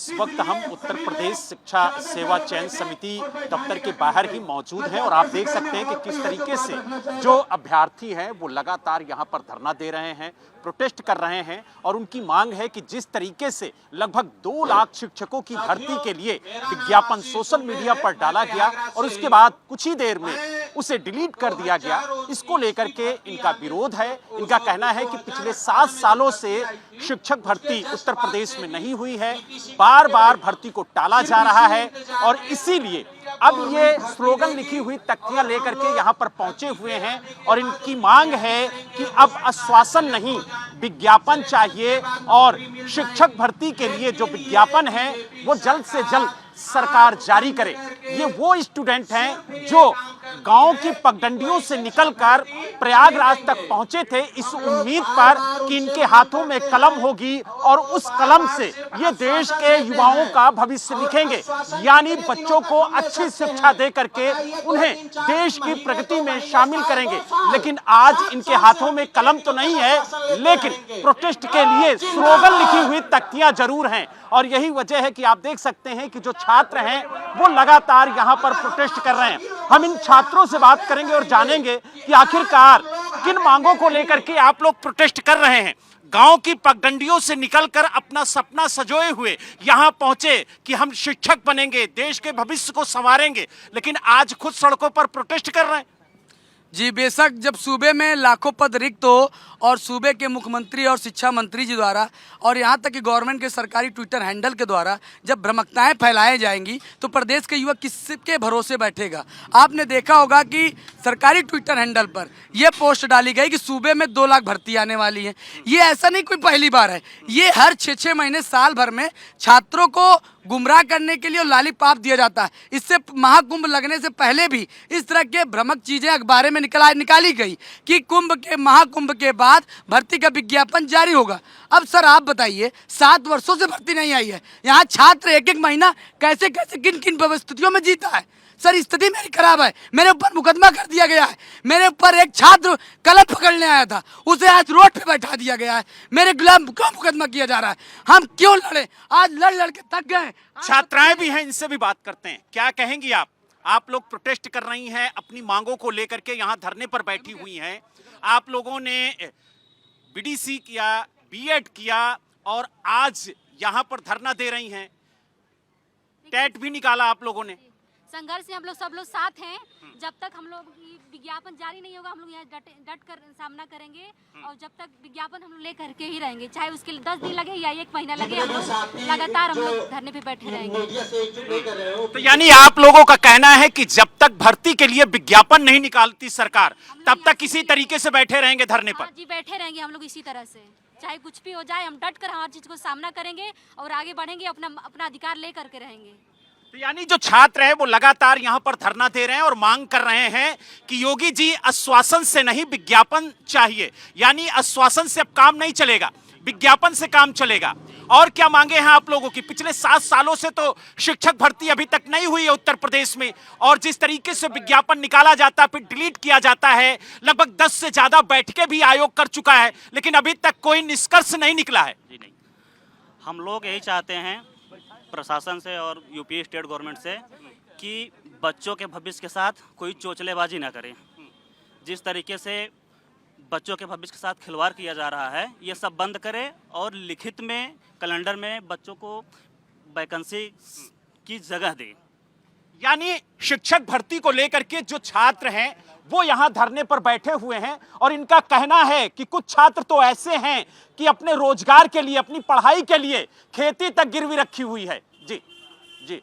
इस वक्त हम उत्तर प्रदेश शिक्षा सेवा चयन समिति दफ्तर के बाहर ही मौजूद हैं और आप देख सकते हैं कि किस तरीके से जो अभ्यर्थी हैं वो लगातार यहाँ पर धरना दे रहे हैं, प्रोटेस्ट कर रहे हैं और उनकी मांग है कि जिस तरीके से लगभग 2 लाख शिक्षकों की भर्ती के लिए विज्ञापन सोशल मीडिया पर डाला गया और उसके बाद कुछ ही देर में उसे डिलीट कर दिया गया, इसको लेकर के इनका विरोध है। इनका कहना है कि पिछले 7 सालों से शिक्षक भर्ती उत्तर प्रदेश में नहीं हुई है, बार बार भर्ती को टाला जा रहा है और इसीलिए अब ये स्लोगन लिखी हुई तख्तियां लेकर के यहाँ पर पहुंचे हुए हैं और इनकी मांग है कि अब आश्वासन नहीं, विज्ञापन चाहिए और शिक्षक भर्ती के लिए जो विज्ञापन है वो जल्द से जल्द सरकार जारी करे। ये वो स्टूडेंट हैं जो गांव की पगडंडियों से निकलकर प्रयागराज तक पहुंचे थे इस उम्मीद पर कि इनके हाथों में कलम होगी और उस कलम से ये देश के युवाओं का भविष्य लिखेंगे, यानी बच्चों को अच्छी शिक्षा दे करके उन्हें देश की प्रगति में शामिल करेंगे। लेकिन आज इनके हाथों में कलम तो नहीं है, लेकिन प्रोटेस्ट के लिए स्लोगन लिखी हुई तख्तियां जरूर हैं और यही वजह है कि आप देख सकते हैं कि जो छात्र हैं वो लगातार यहां पर प्रोटेस्ट कर रहे हैं। हम इन छात्रों से बात करेंगे और जानेंगे कि आखिरकार किन मांगों को लेकर के आप लोग प्रोटेस्ट कर रहे हैं। गांव की पगडंडियों से निकलकर अपना सपना सजोए हुए यहां पहुंचे कि हम शिक्षक बनेंगे, देश के भविष्य को संवारेंगे, लेकिन आज खुद सड़कों पर प्रोटेस्ट कर रहे हैं। जी बेशक, जब सूबे में लाखों पद रिक्त हो और सूबे के मुख्यमंत्री और शिक्षा मंत्री जी द्वारा और यहाँ तक कि गवर्नमेंट के सरकारी ट्विटर हैंडल के द्वारा जब भ्रमकताएं फैलाई जाएंगी तो प्रदेश के युवा किसके भरोसे बैठेगा। आपने देखा होगा कि सरकारी ट्विटर हैंडल पर यह पोस्ट डाली गई कि सूबे में 2 लाख भर्ती आने वाली है। ये ऐसा नहीं कोई पहली बार है, ये हर 6-6 महीने साल भर में छात्रों को गुमराह करने के लिए लॉलीपॉप दिया जाता है। इससे महाकुंभ लगने से पहले भी इस तरह के भ्रामक चीजें अखबार में निकाली गई कि महाकुंभ के बाद भर्ती का विज्ञापन जारी होगा। अब सर आप बताइए, 7 वर्षों से भर्ती नहीं आई है, यहाँ छात्र एक महीना कैसे किन परिस्थितियों में जीता है। सर स्थिति मेरी खराब है, मेरे ऊपर मुकदमा कर दिया गया है, मेरे ऊपर एक छात्र कलम पकड़ने आया था उसे आज रोड पे बैठा दिया गया है, मेरे गुलाम क्यों मुकदमा किया जा रहा है, हम क्यों लड़े, आज लड़ के थक गए। छात्राएं भी हैं, इनसे भी बात करते हैं। क्या कहेंगी आप लोग प्रोटेस्ट कर रही हैं, अपनी मांगों को लेकर के यहाँ धरने पर बैठी हुई हैं। आप लोगों ने बीडीसी किया, बीएड किया और आज यहाँ पर धरना दे रही हैं। टेट भी निकाला आप लोगों ने। संघर्ष से हम लोग सब लोग साथ हैं। जब तक हम लोग विज्ञापन जारी नहीं होगा हम लोग यहाँ डट कर सामना करेंगे और जब तक विज्ञापन हम लोग ले करके ही रहेंगे, चाहे उसके लिए 10 दिन लगे या 1 महीना लगे, हम लोग लगातार हम लोग धरने पे बैठे रहेंगे। तो यानी आप लोगों का कहना है कि जब तक भर्ती के लिए विज्ञापन नहीं निकालती सरकार तब तक इसी तरीके से बैठे रहेंगे धरने पर। जी बैठे रहेंगे हम लोग इसी तरह से, चाहे कुछ भी हो जाए हम डट कर हर चीज को सामना करेंगे और आगे बढ़ेंगे, अपना अधिकार ले करके रहेंगे। तो यानी जो छात्र है वो लगातार यहाँ पर धरना दे रहे हैं और मांग कर रहे हैं कि योगी जी आश्वासन से नहीं विज्ञापन चाहिए, यानी आश्वासन से अब काम नहीं चलेगा, विज्ञापन से काम चलेगा। और क्या मांगे हैं आप लोगों की? पिछले 7 सालों से तो शिक्षक भर्ती अभी तक नहीं हुई है उत्तर प्रदेश में और जिस तरीके से विज्ञापन निकाला जाता है फिर डिलीट किया जाता है, लगभग 10 से ज्यादा बैठकें भी आयोग कर चुका है, लेकिन अभी तक कोई निष्कर्ष नहीं निकला है। जी नहीं, हम लोग यही चाहते हैं प्रशासन से और यूपी स्टेट गवर्नमेंट से कि बच्चों के भविष्य के साथ कोई चोचलेबाजी ना करें। जिस तरीके से बच्चों के भविष्य के साथ खिलवाड़ किया जा रहा है ये सब बंद करें और लिखित में कैलेंडर में बच्चों को वैकेंसी की जगह दें। यानी शिक्षक भर्ती को लेकर के जो छात्र हैं वो यहाँ धरने पर बैठे हुए हैं और इनका कहना है कि कुछ छात्र तो ऐसे हैं कि अपने रोजगार के लिए, अपनी पढ़ाई के लिए खेती तक गिरवी रखी हुई है। जी जी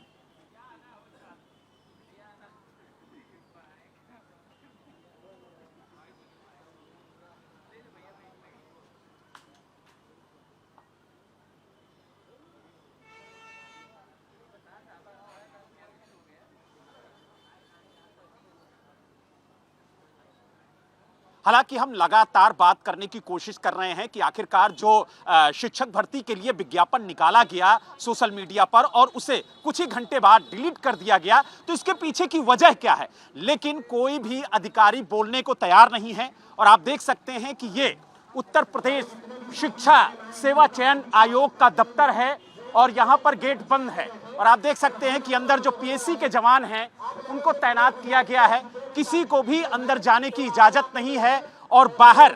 हालांकि हम लगातार बात करने की कोशिश कर रहे हैं कि आखिरकार जो शिक्षक भर्ती के लिए विज्ञापन निकाला गया सोशल मीडिया पर और उसे कुछ ही घंटे बाद डिलीट कर दिया गया, तो इसके पीछे की वजह क्या है, लेकिन कोई भी अधिकारी बोलने को तैयार नहीं है। और आप देख सकते हैं कि ये उत्तर प्रदेश शिक्षा सेवा चयन आयोग का दफ्तर है और यहाँ पर गेट बंद है और आप देख सकते हैं कि अंदर जो पीएससी के जवान हैं उनको तैनात किया गया है। किसी को भी अंदर जाने की इजाजत नहीं है और बाहर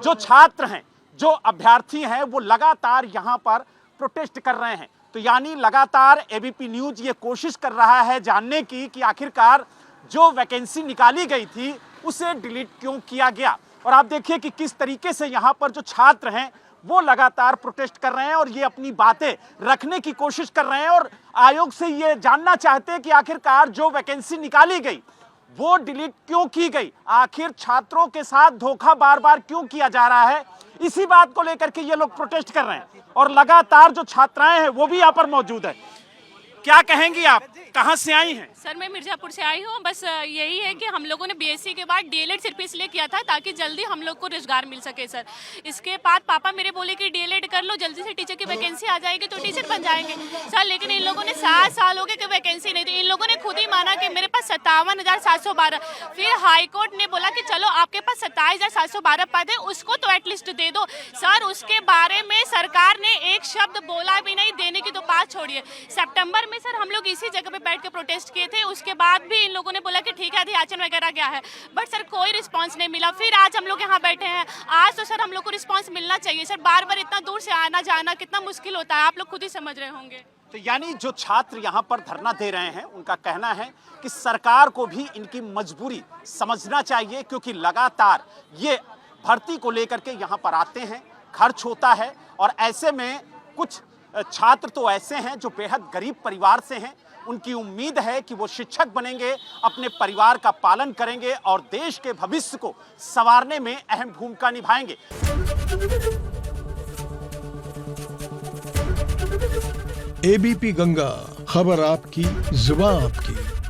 जो छात्र हैं, जो अभ्यर्थी हैं, वो लगातार यहाँ पर प्रोटेस्ट कर रहे हैं। तो यानी लगातार एबीपी न्यूज ये कोशिश कर रहा है जानने की कि आखिरकार जो वैकेंसी निकाली गई थी उसे डिलीट क्यों किया गया। और आप देखिए कि किस तरीके से यहाँ पर जो छात्र हैं वो लगातार प्रोटेस्ट कर रहे हैं और ये अपनी बातें रखने की कोशिश कर रहे हैं और आयोग से ये जानना चाहते हैं कि आखिरकार जो वैकेंसी निकाली गई वो डिलीट क्यों की गई, आखिर छात्रों के साथ धोखा बार बार क्यों किया जा रहा है। इसी बात को लेकर के ये लोग प्रोटेस्ट कर रहे हैं और लगातार जो छात्राएं हैं वो भी यहाँ पर मौजूद है। क्या कहेंगी आप, कहां से आई हैं? सर मैं मिर्जापुर से आई हूँ। बस यही है कि हम लोगों ने बीएससी के बाद डीएलएड सिर्फ इसलिए किया था ताकि जल्दी हम लोग को रोजगार मिल सके सर। इसके बाद पापा मेरे बोले कि डीएलएड कर लो, जल्दी से टीचर की वैकेंसी आ जाएगी तो टीचर बन जाएंगे सर। लेकिन इन लोगों ने 7 साल हो गए कि वैकेंसी नहीं थी। इन लोगों ने खुद ही माना कि मेरे पास 57,712। फिर हाईकोर्ट ने बोला कि चलो आपके पास 27,712 पद है, उसको तो एटलीस्ट दे दो सर। उसके बारे में सरकार ने एक शब्द बोला भी नहीं, देने की तो बात छोड़िए। सितंबर में सर हम लोग इसी जगह पे बैठ के प्रोटेस्ट किए थे। उसके बाद भी इन लोगों ने बोला कि ठीक है अधियाचन वगैरह गया है, बट सर कोई रिस्पांस नहीं मिला। फिर आज हम लोग यहाँ बैठे हैं। आज तो सर हम लोग को रिस्पांस मिलना चाहिए सर। बार बार इतना दूर से आना जाना कितना मुश्किल होता है, आप लोग खुद ही समझ रहे होंगे। तो यानी जो छात्र यहाँ पर धरना दे रहे हैं उनका कहना है कि सरकार को भी इनकी मजबूरी समझना चाहिए, क्योंकि लगातार ये भर्ती को लेकर के यहाँ पर आते हैं, खर्च होता है और ऐसे में कुछ छात्र तो ऐसे हैं जो बेहद गरीब परिवार से हैं। उनकी उम्मीद है कि वो शिक्षक बनेंगे, अपने परिवार का पालन करेंगे और देश के भविष्य को संवारने में अहम भूमिका निभाएंगे। एबीपी गंगा, खबर आपकी, जुबान आपकी।